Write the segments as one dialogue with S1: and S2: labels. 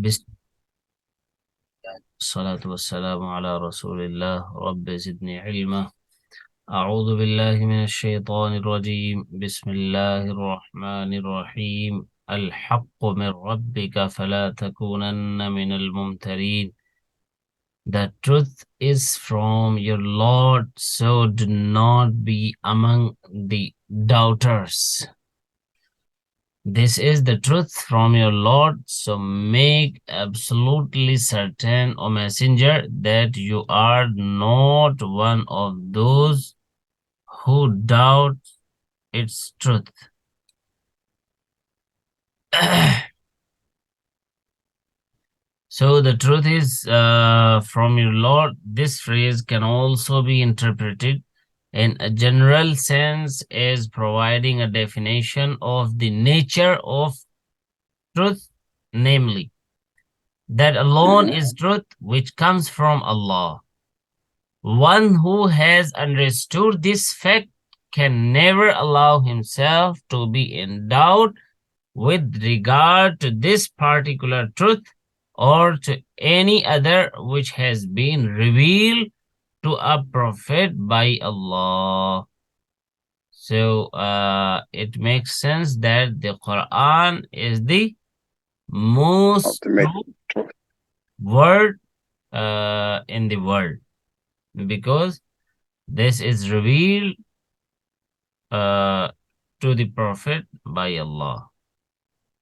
S1: بسم الله والصلاة والسلام على رسول الله رب زدني علما أعوذ بالله من الشيطان الرجيم بسم الله الرحمن الرحيم الحق من ربك فلا تكونن من الممترين. The truth is from your Lord, so do not be among the doubters. This is the truth from your Lord, so make absolutely certain, O Messenger, that you are not one of those who doubt its truth. So the truth is from your Lord. This phrase can also be interpreted in a general sense as providing a definition of the nature of truth, namely, that alone is truth which comes from Allah. One who has understood this fact can never allow himself to be in doubt with regard to this particular truth or to any other which has been revealed to a prophet by Allah. So it makes sense that the Quran is the most
S2: ultimate
S1: true
S2: truth.
S1: word in the world, because this is revealed to the Prophet by Allah.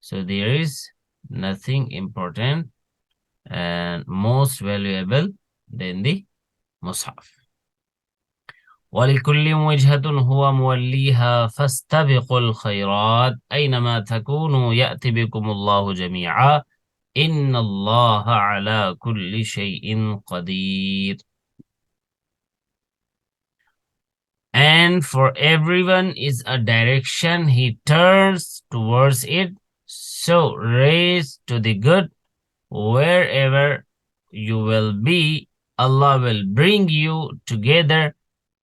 S1: So there is nothing important and most valuable than the Mus'haf. وَلِكُلِّ وِجْهَةٌ هُوَ مُوَلِّيهَا فَاسْتَبِقُوا الْخَيْرَاتِ أَيْنَمَا تَكُونُوا يَأْتِ بِكُمُ اللَّهُ جَمِيعًا إِنَّ اللَّهَ عَلَى كُلِّ شَيْءٍ قَدِيرٌ. And for everyone is a direction he turns towards it, so raise to the good. Wherever you will be, Allah will bring you together.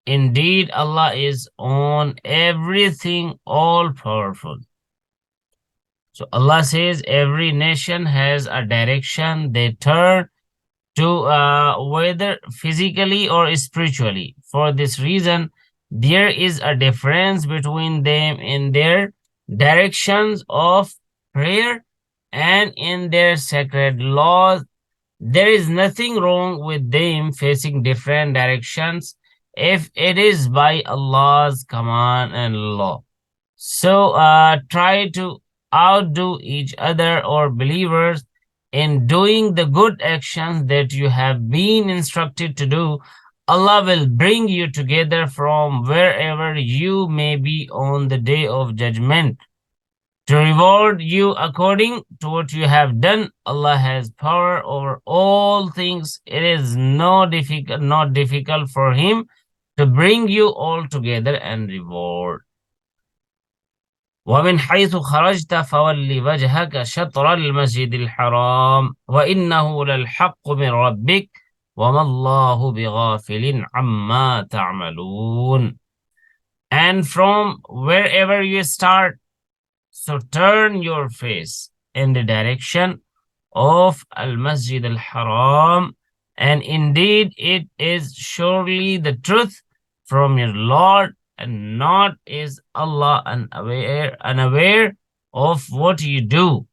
S1: Indeed, Allah is on everything all-powerful. So Allah says every nation has a direction they turn to, whether physically or spiritually. For this reason, there is a difference between them in their directions of prayer and in their sacred laws. There is nothing wrong with them facing different directions if it is by Allah's command and law. So try to outdo each other or believers in doing the good actions that you have been instructed to do. Allah will bring you together from wherever you may be on the day of judgment to reward you according to what you have done. Allah has power over all things. It is not difficult for him to bring you all together and reward. ومن حيث خرجت فول وجهك شطر المسجد الحرام وإنه للحق من ربك وما الله بغافل عما تعملون. And from wherever you start, so turn your face in the direction of Al-Masjid Al-Haram, and indeed it is surely the truth from your Lord, and not is Allah unaware of what you do.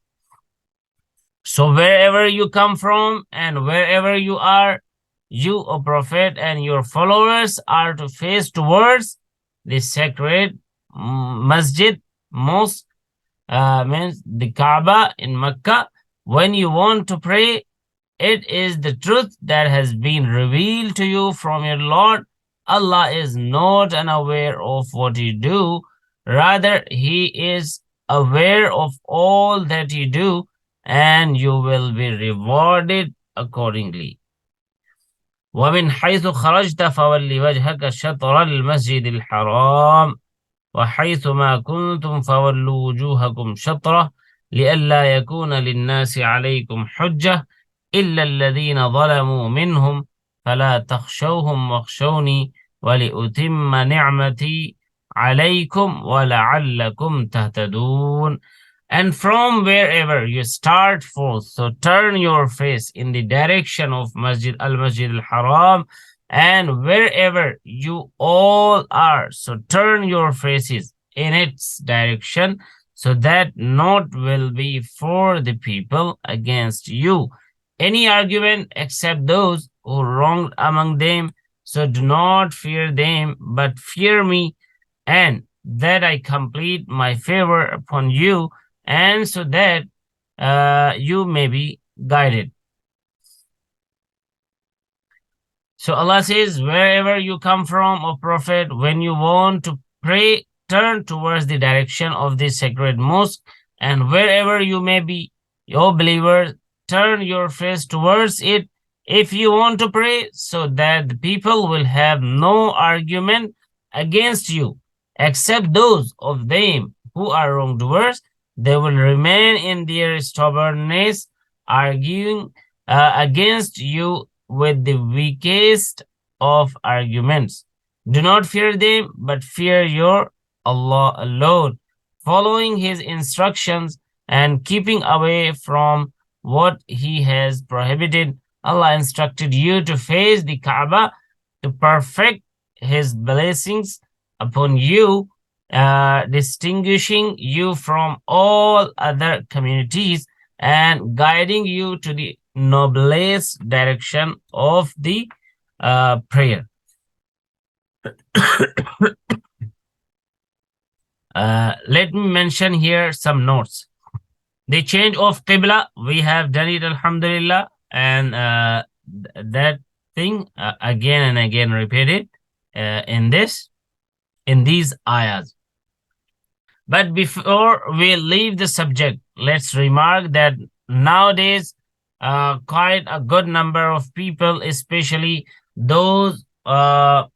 S1: So wherever you come from and wherever you are, you, O Prophet, and your followers are to face towards the sacred masjid, mosque, means the Kaaba in Mecca. When you want to pray, it is the truth that has been revealed to you from your Lord. Allah is not unaware of what you do. Rather, He is aware of all that you do, and you will be rewarded accordingly. وَمِنْ حَيْثُ خَرَجْتَ فَوَلِّ وَجْهَكَ شَطْرَ الْمَسْجِدِ الْحَرَامِ وحيث ما كنتم فولوا وجوهكم شطرة لئلا يكون للناس عليكم حجة إلا الذين ظلموا منهم فلا تخشوهم واخشوني ولأتم نعمتي عليكم ولعلكم تهتدون. And from wherever you start forth, so turn your face in the direction of Masjid al-Haram, and wherever you all are, so turn your faces in its direction, so that naught will be for the people against you any argument except those who wronged among them. So do not fear them, but fear me, and that I complete my favor upon you, and so that you may be guided. So Allah says, wherever you come from, O Prophet, when you want to pray, turn towards the direction of the sacred mosque, and wherever you may be, O believer, turn your face towards it if you want to pray, so that the people will have no argument against you, except those of them who are wrongdoers. They will remain in their stubbornness, arguing against you with the weakest of arguments. Do not fear them, but fear your Allah alone, following His instructions and keeping away from what He has prohibited. Allah instructed you to face the Kaaba to perfect His blessings upon you, distinguishing you from all other communities and guiding you to the noblest direction of the prayer. Let me mention here some notes. The change of Qibla, we have done it, Alhamdulillah, and that thing again and again repeated in these ayahs. But before we leave the subject, let's remark that nowadays quite a good number of people, especially those, they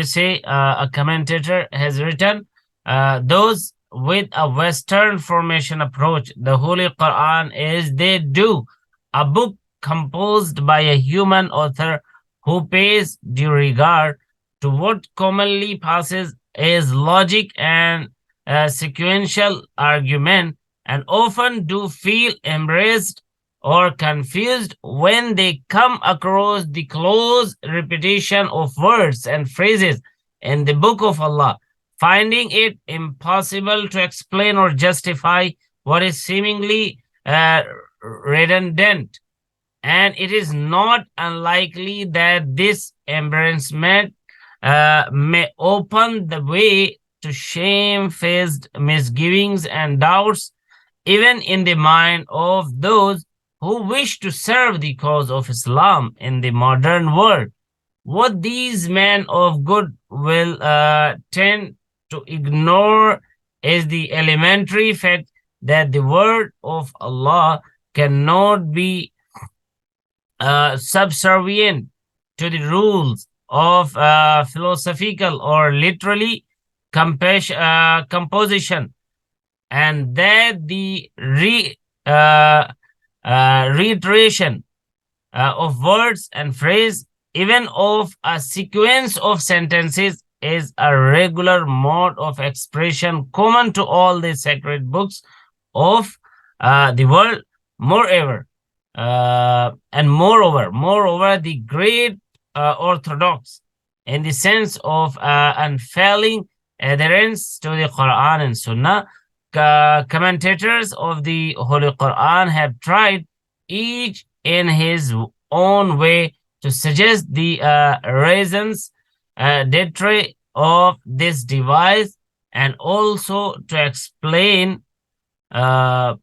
S1: say, a commentator has written, those with a Western formation approach, the Holy Quran is, they do, a book composed by a human author who pays due regard to what commonly passes as logic and sequential argument, and often do feel embarrassed or confused when they come across the close repetition of words and phrases in the Book of Allah, finding it impossible to explain or justify what is seemingly redundant. And it is not unlikely that this embarrassment may open the way to shame-faced misgivings and doubts, even in the mind of those who wish to serve the cause of Islam in the modern world. What these men of good will tend to ignore is the elementary fact that the word of Allah cannot be subservient to the rules of philosophical or literally composition, and that the reiteration of words and phrase, even of a sequence of sentences, is a regular mode of expression common to all the sacred books of the world. Moreover, the great orthodox, in the sense of unfailing adherence to the Quran and Sunnah, commentators of the Holy Quran have tried, each in his own way, to suggest the reasons d'etre of this device, and also to explain the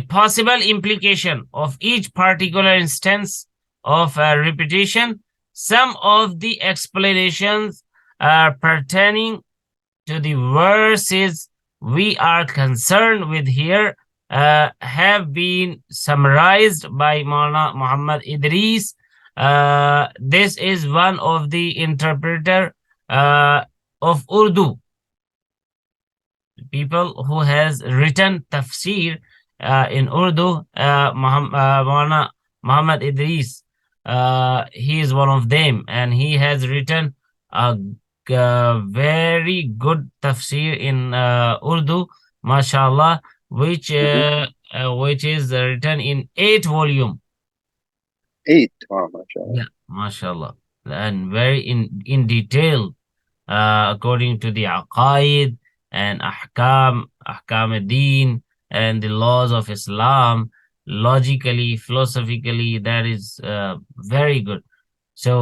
S1: possible implication of each particular instance of repetition. Some of the explanations pertaining to the verses we are concerned with here have been summarized by Maulana Muhammad Idris. This is one of the interpreter of Urdu, people who has written tafsir in Urdu, Maulana Muhammad Idris. He is one of them, and he has written a very good tafsir in Urdu, mashallah, which
S2: Mhm.
S1: is written in 8 volume.
S2: 8. Wow, mashallah.
S1: Yeah, mashallah, and very in detail, according to the aqaid and ahkam deen and the laws of Islam, logically, philosophically, that is very good. So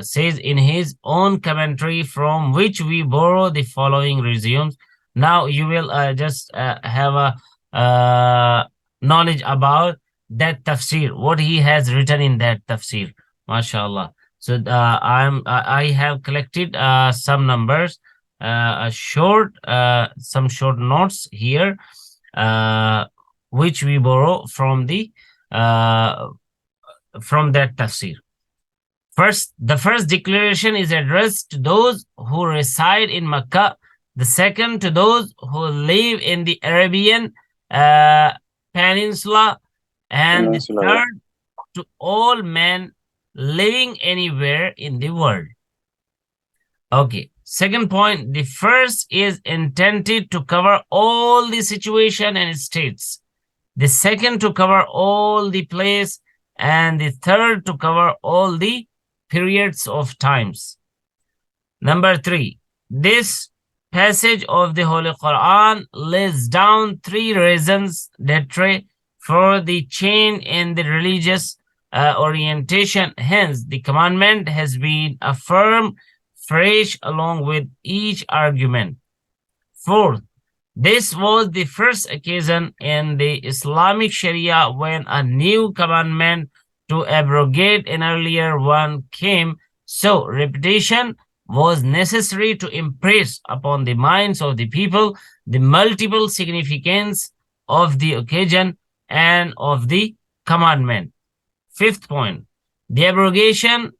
S1: says in his own commentary, from which we borrow the following resumes. Now you will just have a knowledge about that tafsir, what he has written in that tafsir. MashaAllah. So I have collected some numbers, some short notes here, uh, which we borrow uh, from that tafsir. First, the first declaration is addressed to those who reside in Mecca. The second to those who live in the Arabian uh, Peninsula, and the
S2: Peninsula, yeah.
S1: third to all men living anywhere in the world. Okay. Second point, the first is intended to cover all the situation and states. The second to cover all the place, and the third to cover all the periods of times. Number 3, this passage of the Holy Quran lays down 3 reasons that for the change in the religious orientation. Hence, the commandment has been affirmed fresh along with each argument. Fourth, this was the first occasion in the Islamic Sharia when a new commandment to abrogate an earlier one came, so repetition was necessary to impress upon the minds of the people the multiple significance of the occasion and of the commandment. Fifth point, the abrogation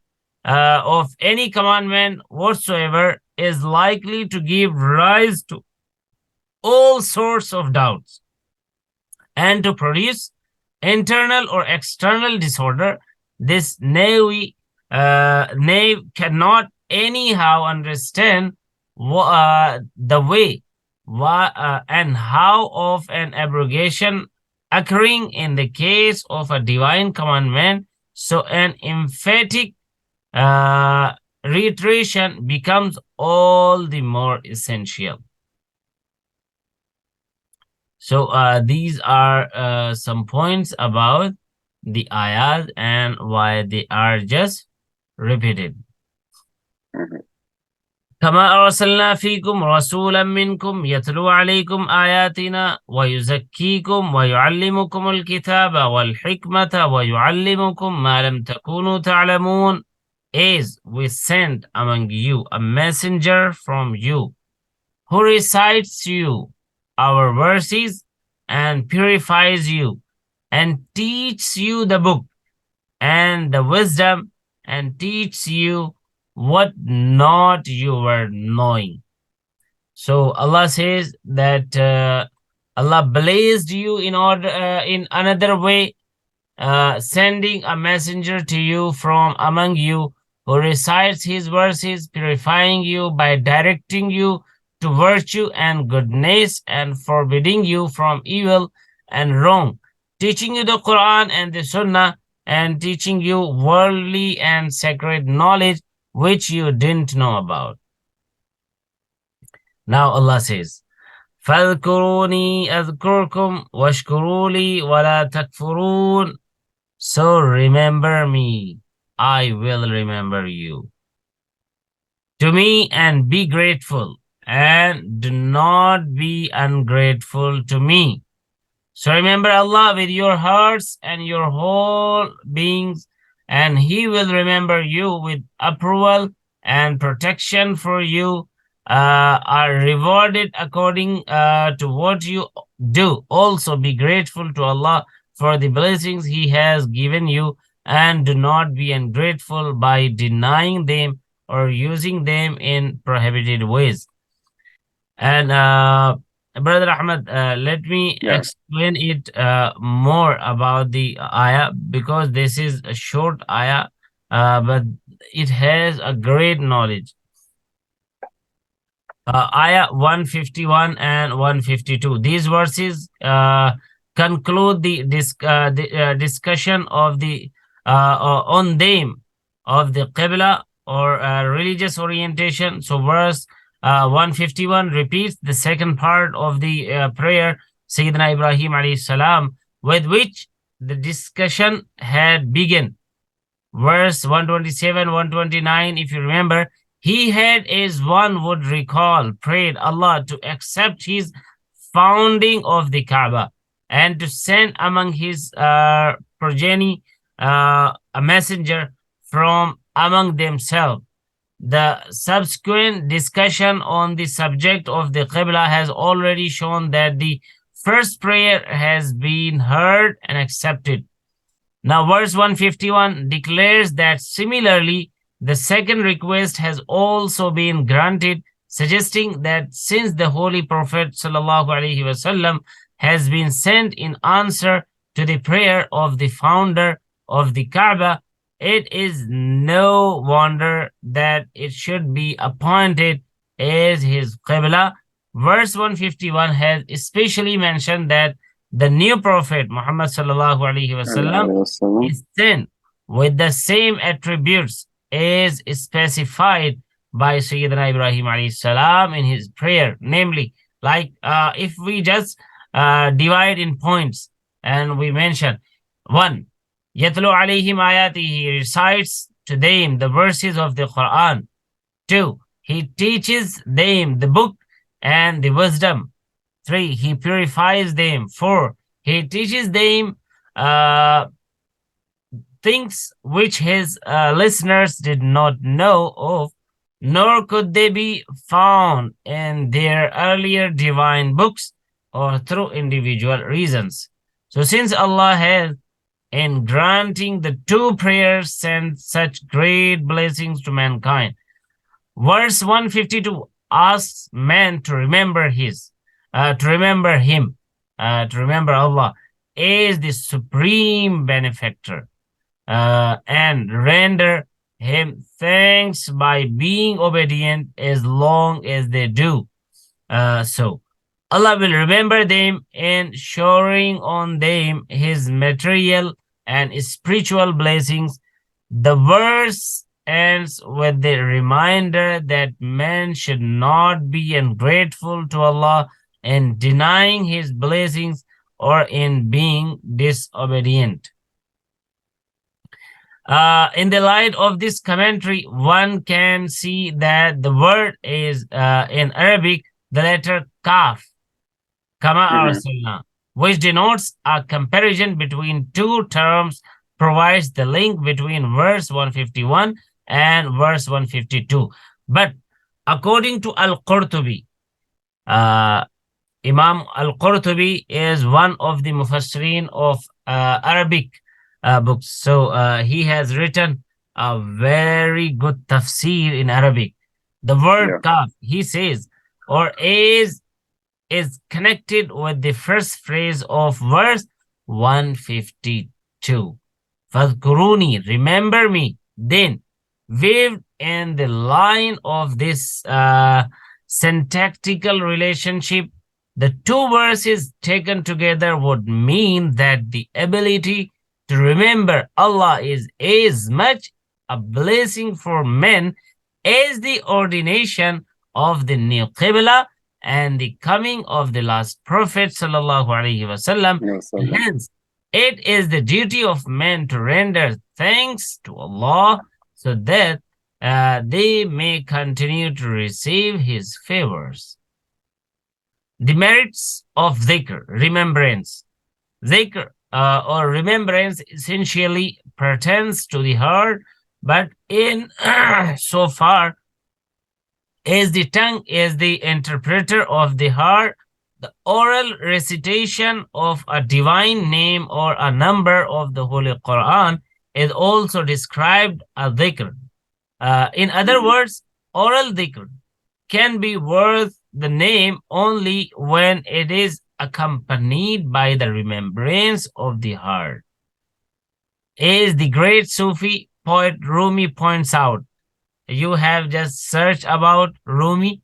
S1: of any commandment whatsoever is likely to give rise to all sorts of doubts and to produce internal or external disorder. This knave cannot anyhow understand the way and how of an abrogation occurring in the case of a divine commandment. So an emphatic reiteration becomes all the more essential. So these are some points about the ayat and why they are just repeated.
S2: Mhm.
S1: كما أرسلنا فيكم رسولا منكم يتلو عليكم آياتنا ويزكيكم ويعلمكم الكتاب والحكمة ويعلمكم ما لم تكونوا تعلمون. As we sent among you a messenger from you who recites you our verses and purifies you and teaches you the book and the wisdom and teaches you what not you were knowing. So Allah says that Allah blessed you in another way, sending a messenger to you from among you who recites his verses, purifying you by directing you to virtue and goodness and forbidding you from evil and wrong, teaching you the Quran and the Sunnah, and teaching you worldly and sacred knowledge which you didn't know about. Now Allah says, فَاذْكُرُونِي أَذْكُرْكُمْ وَاشْكُرُوا لِي وَلَا تَكْفُرُونَ. So remember me, I will remember you. To me and be grateful, and do not be ungrateful to me. So remember Allah with your hearts and your whole beings, and He will remember you with approval and protection for you are rewarded according to what you do. Also be grateful to Allah for the blessings He has given you, and do not be ungrateful by denying them or using them in prohibited ways. And Brother Ahmed, let me
S2: Yeah.
S1: explain it more about the ayah, because this is a short ayah, but it has a great knowledge. Ayah 151 and 152. These verses conclude the discussion of the on them of the Qibla or religious orientation. So verse 151 repeats the second part of the prayer Sayyidina Ibrahim alayhi salam, with which the discussion had begun. Verse 127, 129, if you remember, he had, as one would recall, prayed Allah to accept his founding of the Kaaba and to send among his progeny a messenger from among themselves. The subsequent discussion on the subject of the Qibla has already shown that the first prayer has been heard and accepted. Now, verse 151 declares that similarly, the second request has also been granted, suggesting that since the Holy Prophet ﷺ has been sent in answer to the prayer of the founder of the Kaaba, it is no wonder that it should be appointed as his Qibla. Verse 151 has especially mentioned that the new Prophet Muhammad ﷺ is sent with the same attributes as specified by Sayyidina Ibrahim alayhi salam in his prayer. Namely, like if we just divide in points and we mention 1, Yatlu alayhim ayati, he recites to them the verses of the Quran. 2, he teaches them the book and the wisdom. 3, he purifies them. 4, he teaches them things which his listeners did not know of, nor could they be found in their earlier divine books or through individual reasons. So since Allah has, in granting the two prayers, sent such great blessings to mankind, verse 152 asks man to remember him, to remember Allah as the supreme benefactor, and render him thanks by being obedient as long as they do. So Allah will remember them and showering on them his material and spiritual blessings. The verse ends with the reminder that man should not be ungrateful to Allah in denying his blessings or in being disobedient. In the light of this commentary, one can see that the word is in Arabic the letter kaf, kama arsalna, which denotes a comparison between two terms, provides the link between verse 151 and verse 152. But according to Al-Qurtubi, Imam Al-Qurtubi is one of the Mufassirin of Arabic books. So he has written a very good tafsir in Arabic. The word kaf, he says, or is connected with the first phrase of verse 152. Fadhkuruni, remember me. Then, weaved in the line of this syntactical relationship, the two verses taken together would mean that the ability to remember Allah is as much a blessing for men as the ordination of the new Qibla and the coming of the last Prophet sallallahu alaihi wasallam. Hence, it is the duty of men to render thanks to Allah so that they may continue to receive his favors. The merits of dhikr, remembrance. Dhikr or remembrance essentially pertains to the heart, but in so far as the tongue is the interpreter of the heart, the oral recitation of a divine name or a number of the Holy Quran is also described as dhikr. In other words, oral dhikr can be worth the name only when it is accompanied by the remembrance of the heart. As the great Sufi poet Rumi points out, you have just searched about Rumi.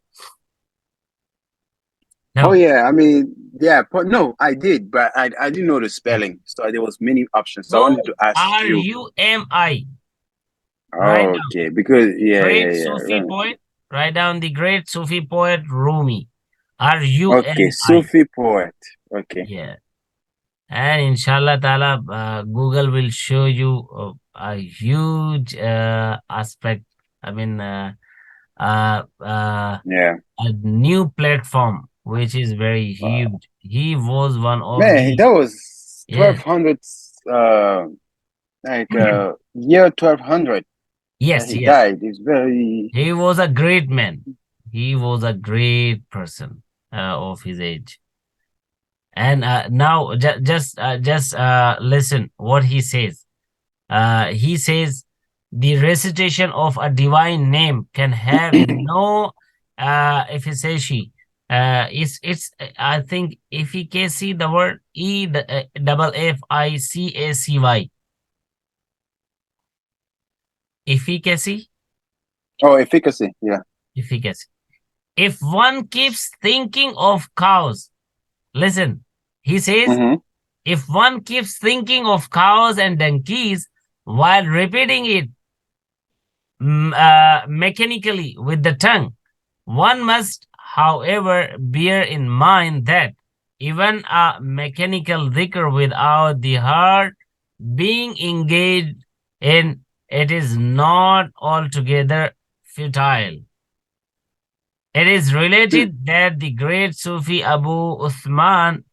S2: Oh
S1: No.
S2: yeah, I mean, yeah, but no, I did, but I didn't know the spelling, so there was many options. So I wanted
S1: O
S2: to ask you.
S1: R-U-M-I. Write down.
S2: Okay, because
S1: Great
S2: yeah.
S1: Sufi
S2: Right.
S1: poet. Write down the great Sufi poet Rumi.
S2: Okay,
S1: R-U-M-I.
S2: Sufi poet. Okay.
S1: Yeah. And inshallah ta'ala, Google will show you a huge aspect. I mean,
S2: Yeah.
S1: a new platform which is very
S2: Wow.
S1: huge. He was one of
S2: Man,
S1: the,
S2: that was
S1: yeah.
S2: 1200 year 1200 that
S1: Yes,
S2: he
S1: yes.
S2: died. It's very
S1: He was a great man. He was a great person of his age. And now just listen what he says. He says the recitation of a divine name can have no efficacy. It's I think efficacy, the word double F-I-C-A-C-Y. Efficacy,
S2: efficacy. Yeah.
S1: efficacy. If one keeps thinking of cows, listen, he says,
S2: Mm-hmm.
S1: if one keeps thinking of cows and donkeys while repeating it mechanically with the tongue, one must, however, bear in mind that even a mechanical dhikr without the heart being engaged in it is not altogether futile. It is related that the great Sufi Abu Uthman,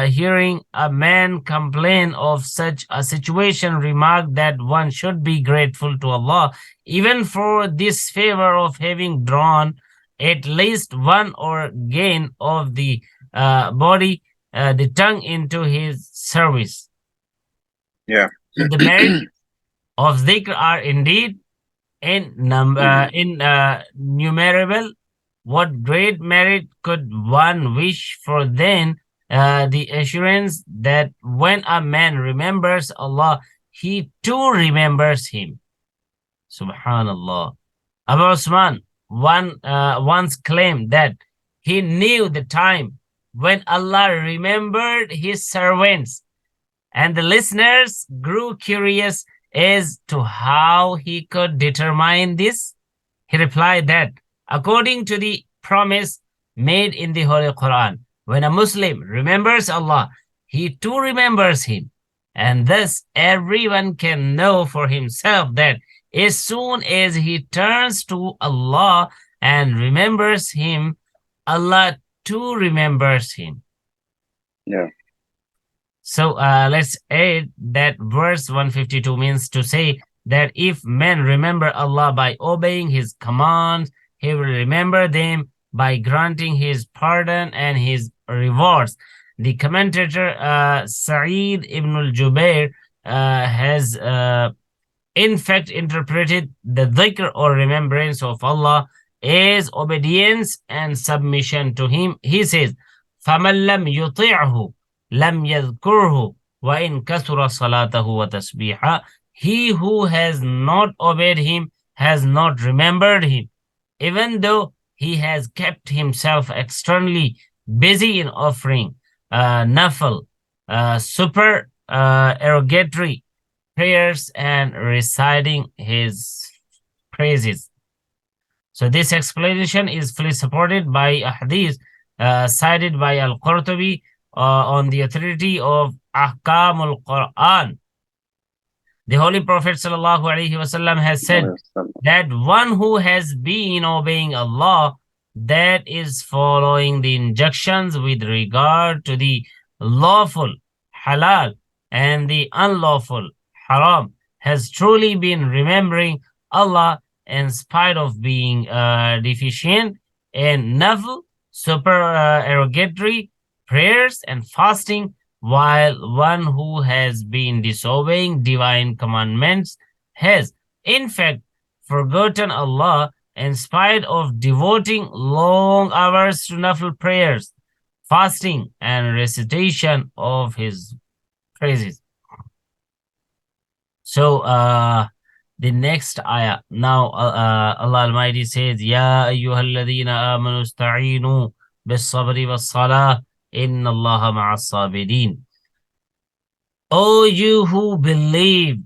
S1: hearing a man complain of such a situation, remarked that one should be grateful to Allah even for this favor of having drawn at least one organ of the body, the tongue, into his service.
S2: Yeah.
S1: So the merit of dhikr are indeed innumerable. What great merit could one wish for then? The assurance that when a man remembers Allah, he too remembers him. Subhanallah. Abu Usman once claimed that he knew the time when Allah remembered his servants, and the listeners grew curious as to how he could determine this. He replied that according to the promise made in the Holy Quran, when a Muslim remembers Allah, he too remembers him. And thus everyone can know for himself that as soon as he turns to Allah and remembers him, Allah too remembers him.
S2: Yeah.
S1: So let's add that verse 152 means to say that if men remember Allah by obeying his commands, he will remember them by granting his pardon and his rewards. The commentator Sa'id ibn al-Jubair has in fact interpreted the dhikr or remembrance of Allah as obedience and submission to him. He says, فَمَنْ لَمْ يُطِعْهُ لَمْ يَذْكُرْهُ وَإِنْ كَثُرَ صَلَاتَهُ وَتَسْبِيحًا. He who has not obeyed him has not remembered him, even though he has kept himself externally busy in offering nafil, supererogatory prayers and reciting his praises. So this explanation is fully supported by a hadith cited by Al-Qurtubi on the authority of Ahkamul Qur'an. The Holy Prophet ﷺ has said that one who has been obeying Allah, that is following the injunctions with regard to the lawful halal and the unlawful haram, has truly been remembering Allah in spite of being deficient in nafil, supererogatory prayers and fasting, while one who has been disobeying divine commandments has, in fact, forgotten Allah in spite of devoting long hours to nafil prayers, fasting, and recitation of his praises. So, the next ayah. Now, Allah Almighty says, Ya ayyuhalladhina amanu ista'inu بالصبر والصلاة إن الله مع الصابرين. O you who believe,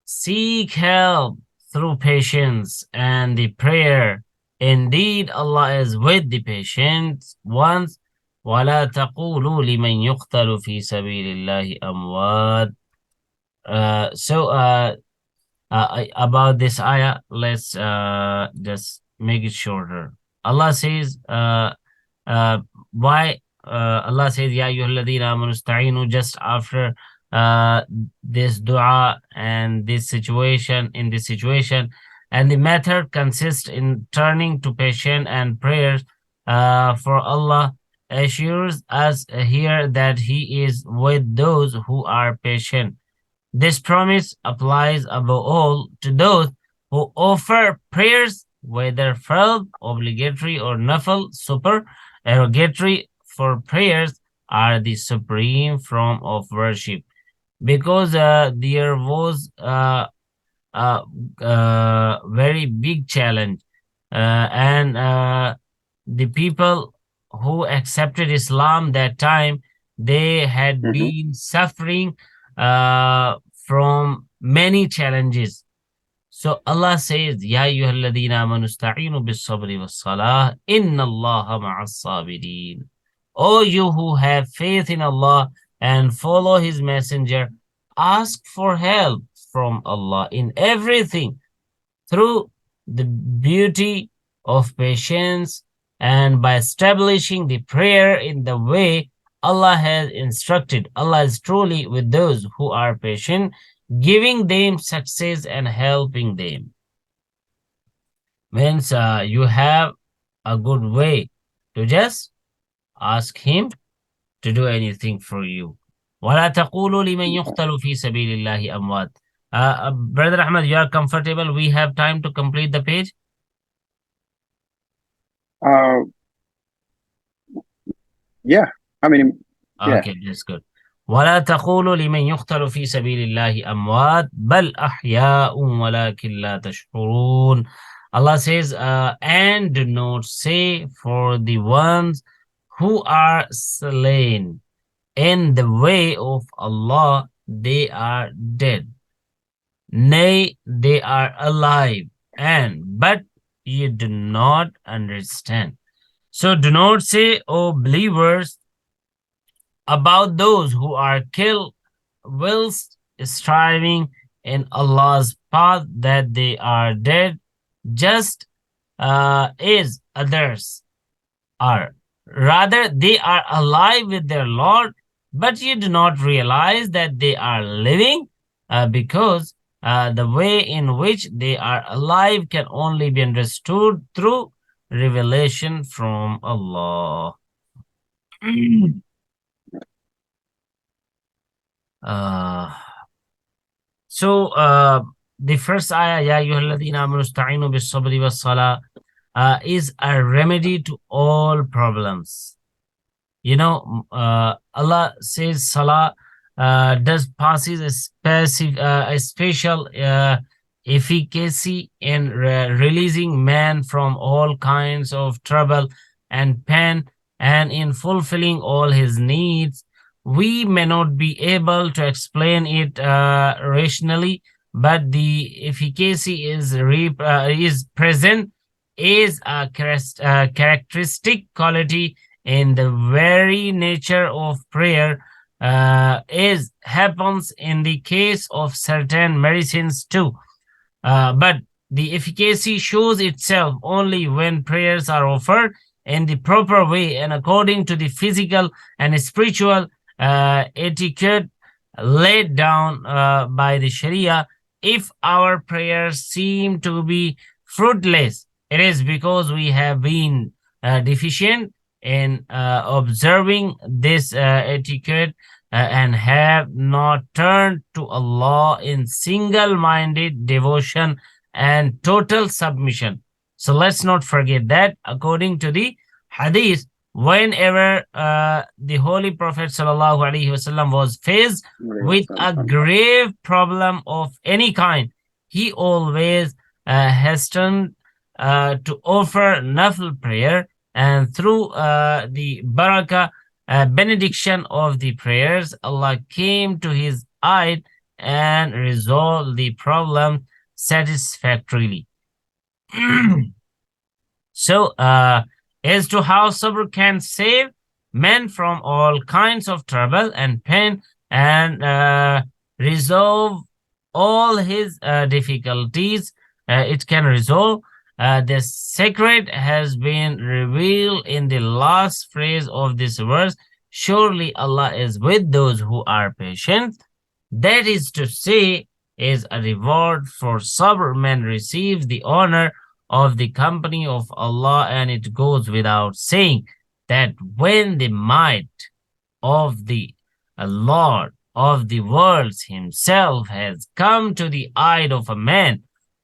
S1: seek help through patience and the prayer. Indeed, Allah is with the patient ones. وَلَا تَقُولُوا لِمَنْ يُقْتَلُ فِي سَبِيلِ اللَّهِ أَمْوَاتٍ. About this ayah, let's just make it shorter. Allah says, why? Allah says, Ya ayyuhalladhina amanu ista'inu, just after this dua and this situation, in this situation, and the method consists in turning to patience and prayers, for Allah assures us here that He is with those who are patient. This promise applies above all to those who offer prayers, whether fard, obligatory, or nafil, supererogatory, for prayers are the supreme form of worship. Because there was very big challenge, and the people who accepted Islam that time, they had been suffering from many challenges. So Allah says, Ya ayyuhalladhina amanu ista'inu bis-sabri was-salah, inna Allaha ma'as sabirin. O you who have faith in Allah and follow His messenger, ask for help from Allah in everything through the beauty of patience and by establishing the prayer in the way Allah has instructed. Allah is truly with those who are patient, giving them success and helping them. Means you have a good way to just ask Him to do anything for you. وَلَا تَقُولُوا لِمَنْ يُقْتَلُ فِي سَبِيلِ اللَّهِ أَمْوَاتٍ. Brother Ahmed, you are comfortable? We have time to complete the page?
S2: Yeah. I mean, yeah.
S1: Okay, that's good. وَلَا تَقُولُوا لِمَنْ يُقْتَلُ فِي سَبِيلِ اللَّهِ أَمْوَاتٍ بَلْ أَحْيَاءٌ وَلَكِنْ لَا تَشْعُرُونَ. Allah says, and do not say for the ones who are slain in the way of Allah, they are dead. Nay, they are alive, but you do not understand. So do not say, O believers, about those who are killed whilst striving in Allah's path that they are dead, just as others are. Rather, they are alive with their Lord, but you do not realize that they are living, because the way in which they are alive can only be understood through revelation from Allah. So the first ayah, Ya ayyuhalladhina amanu ista'inu bis-sabri was-salah, is a remedy to all problems. You know, Allah says Salah possesses a special efficacy in releasing man from all kinds of trouble and pain, and in fulfilling all his needs. We may not be able to explain it rationally, but the efficacy is present is a characteristic quality in the very nature of prayer, as happens in the case of certain medicines too. But the efficacy shows itself only when prayers are offered in the proper way and according to the physical and spiritual etiquette laid down by the Sharia. If our prayers seem to be fruitless, it is because we have been deficient in observing this etiquette and have not turned to Allah in single-minded devotion and total submission. So let's not forget that according to the hadith, whenever the Holy Prophet ﷺ was faced with a grave problem of any kind, he always hastened to offer nafil prayer And through the barakah, benediction of the prayers, Allah came to his aid and resolved the problem satisfactorily. So, as to how sabr can save men from all kinds of trouble and pain and resolve all his difficulties, it can resolve. The secret has been revealed in the last phrase of this verse. Surely Allah is with those who are patient. That is to say, as a reward for sabr, man receives the honor of the company of Allah, and it goes without saying that when the might of the Lord of the worlds himself has come to the aid of a man,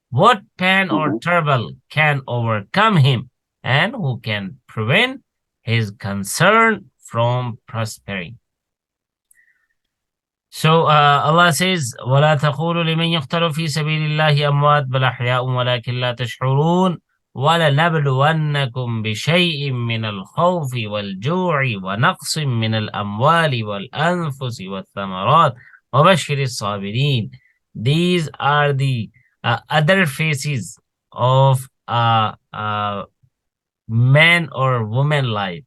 S1: what pain or trouble can overcome him, and who can prevent his concern from prospering? So Allah says, وَلَا تَقُولُوا لِمَنْ يُقْتَلُ فِي سَبِيلِ اللَّهِ أَمْوَاتٌ بَلْ أَحْيَاءٌ وَلَكِنْ لَا تَشْعُرُونَ وَلَنَبْلُوَنَّكُمْ بِشَيْءٍ مِّنَ الْخَوْفِ وَالْجُوعِ وَنَقْصٍ مِّنَ الْأَمْوَالِ وَالْأَنفُسِ وَالثَّمَرَاتِ وَبَشِّرِ الصَّابِرِينَ. These are the other faces of man or woman life.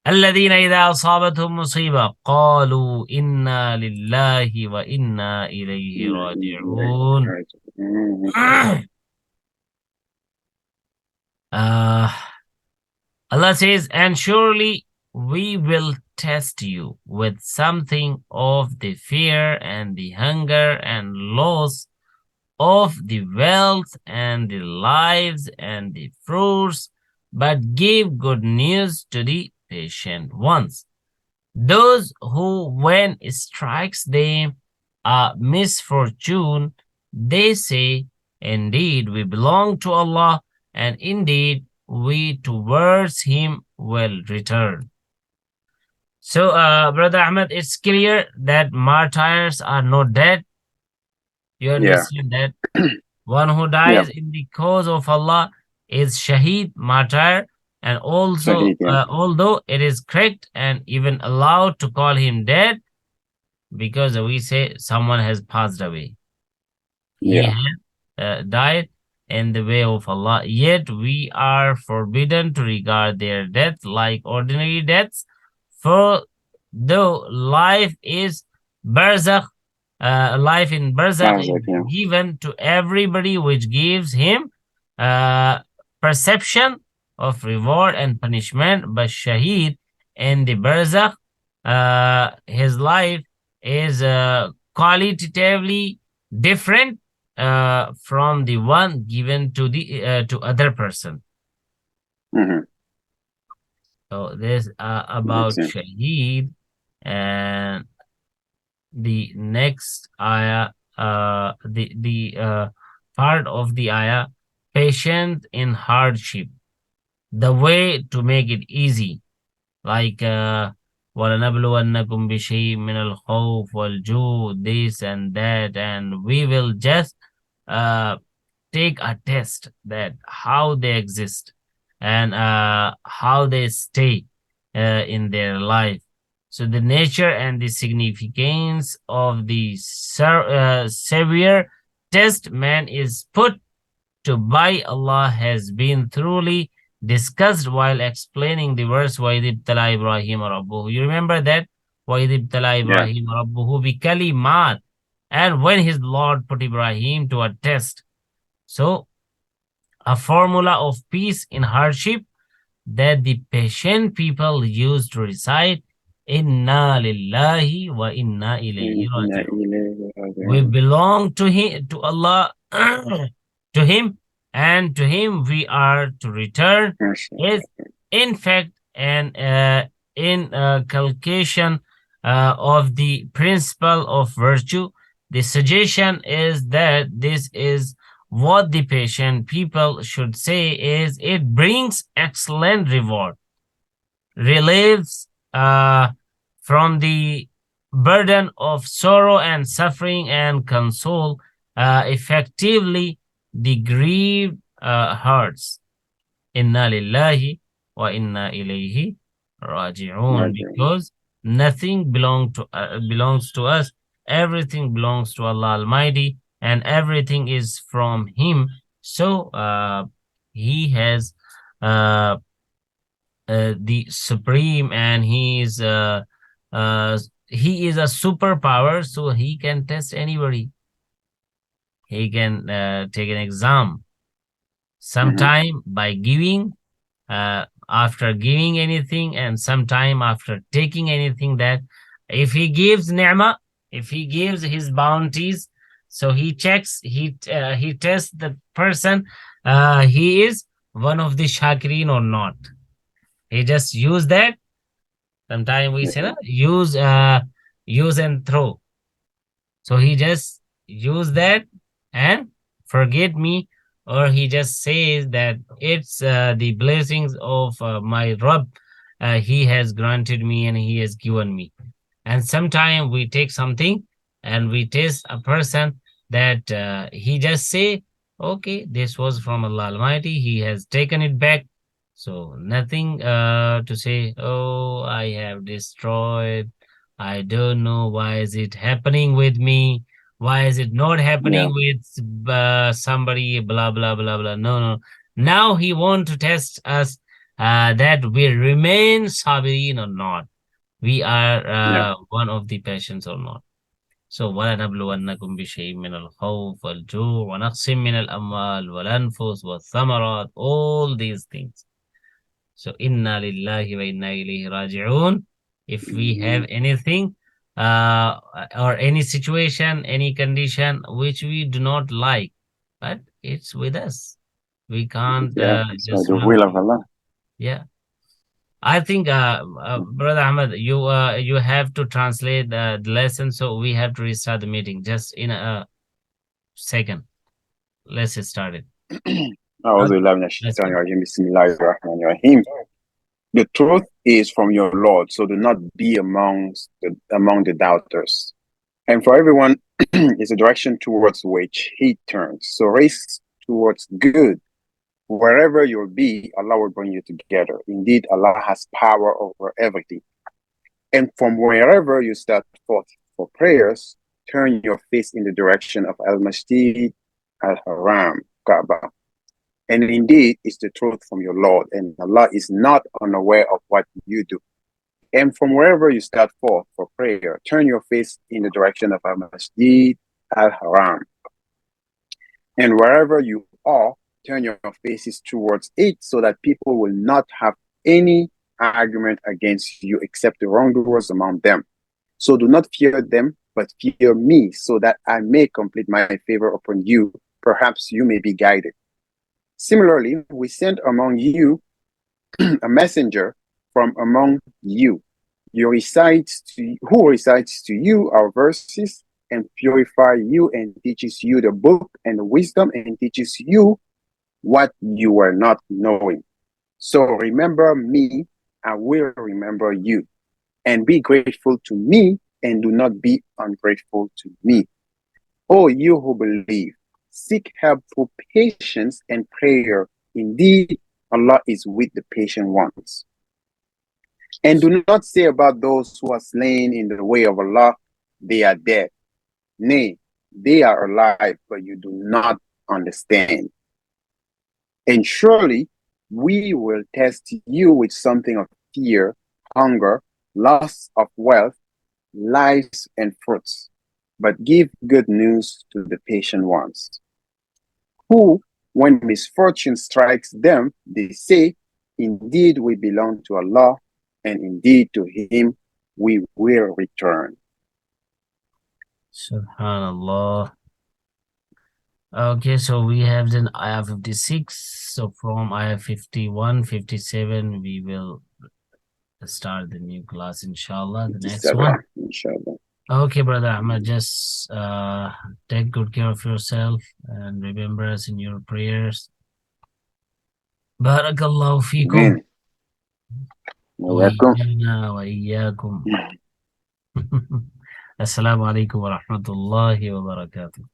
S1: الذين إذا أصابتهم مصيبة قالوا إنا لله وإنا إليه راجعون. Allah says, and surely we will test you with something of the fear and the hunger and loss of the wealth and the lives and the fruits, but give good news to the patient ones. Those who, when it strikes them a misfortune, they say, indeed we belong to Allah, and indeed we towards him will return. So, Brother Ahmed, it's clear that martyrs are not dead. You understand that? One who dies in the cause of Allah is shaheed, martyr, and also, although it is correct and even allowed to call him dead, because we say someone has passed away. He has died in the way of Allah, yet we are forbidden to regard their death like ordinary deaths, for though life is barzakh, life in barzakh is given to everybody, which gives him perception of reward and punishment, but shaheed in the barzakh, his life is qualitatively different from the one given to the to other person. So this about shaheed. And the next ayah, the part of the ayah, patient in hardship, the way to make it easy, like وَلَنَبْلُوَنَّكُمْ بِشَيْءٍ مِّنَ الْخَوْفِ وَالْجُوعِ, this and that, and we will just take a test that how they exist and how they stay in their life. So the nature and the significance of the severe test man is put to by Allah has been thoroughly discussed while explaining the verse وَإِذِ ابْتَلَى إِبْرَاهِيمَ رَبُّهُ. You remember that? وَإِذِ ابْتَلَى إِبْرَاهِيمَ رَبُّهُ بِكَلِمَاتٍ. And when his Lord put Ibrahim to a test. So a formula of peace in hardship that the patient people used to recite, Inna lillahi wa inna ilayhi raji'un. We belong to him, to Allah, to him, and to him we are to return. Is in fact an inculcation of the principle of virtue. The suggestion is that this is what the patient people should say, is it brings excellent reward, relieves from the burden of sorrow and suffering, and console effectively the grieved hearts. Inna lillahi وَإِنَّا إِلَيْهِ رَاجِعُونَ, because nothing belongs to us. Everything belongs to Allah Almighty, and everything is from Him. So He has the supreme, and He is a superpower, so He can test anybody. He can take an exam. Sometime by giving, after giving anything, and sometime after taking anything. That if He gives ni'mah, if He gives His bounties, so He checks, He tests the person, he is one of the shakirin or not. He just use that. Sometimes we say, use and throw. So He just use that and forget me, or He just says that it's the blessings of my Rabb. He has granted me and He has given me. And sometimes we take something and we test a person, that he just say, okay, this was from Allah Almighty, He has taken it back. So nothing to say, oh, I have destroyed, I don't know why is it happening with me, why is it not happening with somebody, blah, blah, blah, blah. No. Now He want to test us, that we remain sabirin or not. We are one of the patients or not. So, وَلَنَبْلُوَنَّكُمْ بِشَيْءٍ مِّنَ الْخَوْفِ وَالْجُوعِ وَنَقْصٍ مِّنَ الْأَمْوَالِ وَالْأَنفُسِ وَالثَّمَرَاتِ, all these things. So, إِنَّا لِلَّهِ وَإِنَّا إِلَيْهِ رَاجِعُونَ. If we have anything, or any situation, any condition which we do not like, but it's with us. We can't just
S2: the will of Allah.
S1: Yeah. I think, Brother Ahmed, you have to translate the lesson, so we have to restart the meeting just in a second. Let's get started.
S2: The truth is from your Lord, so do not be among the doubters. And for everyone is a direction towards which He turns. So race towards good. Wherever you'll be, Allah will bring you together. Indeed, Allah has power over everything. And from wherever you start forth for prayers, turn your face in the direction of Al-Masjid Al-Haram, Kaaba. And indeed, it's the truth from your Lord, and Allah is not unaware of what you do. And from wherever you start forth for prayer, turn your face in the direction of Al-Masjid Al-Haram. And wherever you are, turn your faces towards it, so that people will not have any argument against you except the wrongdoers among them. So do not fear them, but fear me, so that I may complete my favor upon you. Perhaps you may be guided. Similarly, we sent among you a messenger from among you, who recites to you our verses, and purify you, and teaches you the book and the wisdom, and teaches you what you were not knowing. So remember me, I will remember you. And be grateful to me, and do not be ungrateful to me. O you who believe, seek help through patience and prayer. Indeed, Allah is with the patient ones. And do not say about those who are slain in the way of Allah, they are dead. Nay, they are alive, but you do not understand. And surely we will test you with something of fear, hunger, loss of wealth, lives, and fruits. But give good news to the patient ones, who, when misfortune strikes them, they say, indeed we belong to Allah, and indeed to Him we will return.
S1: Subhanallah. Okay, so we have then ayah 56. So from ayah 51, 57, we will start the new class, inshallah. The next one.
S2: Inshallah.
S1: Okay, Brother Ahmed, just take good care of yourself and remember us in your prayers. Barakallahu feekum. Wa iyyakum. Assalamu alaikum wa rahmatullahi wa barakatuh.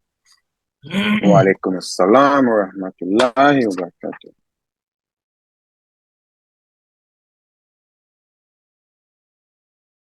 S2: Wa alaikum assalam wa rahmatullahi wa barakatuh.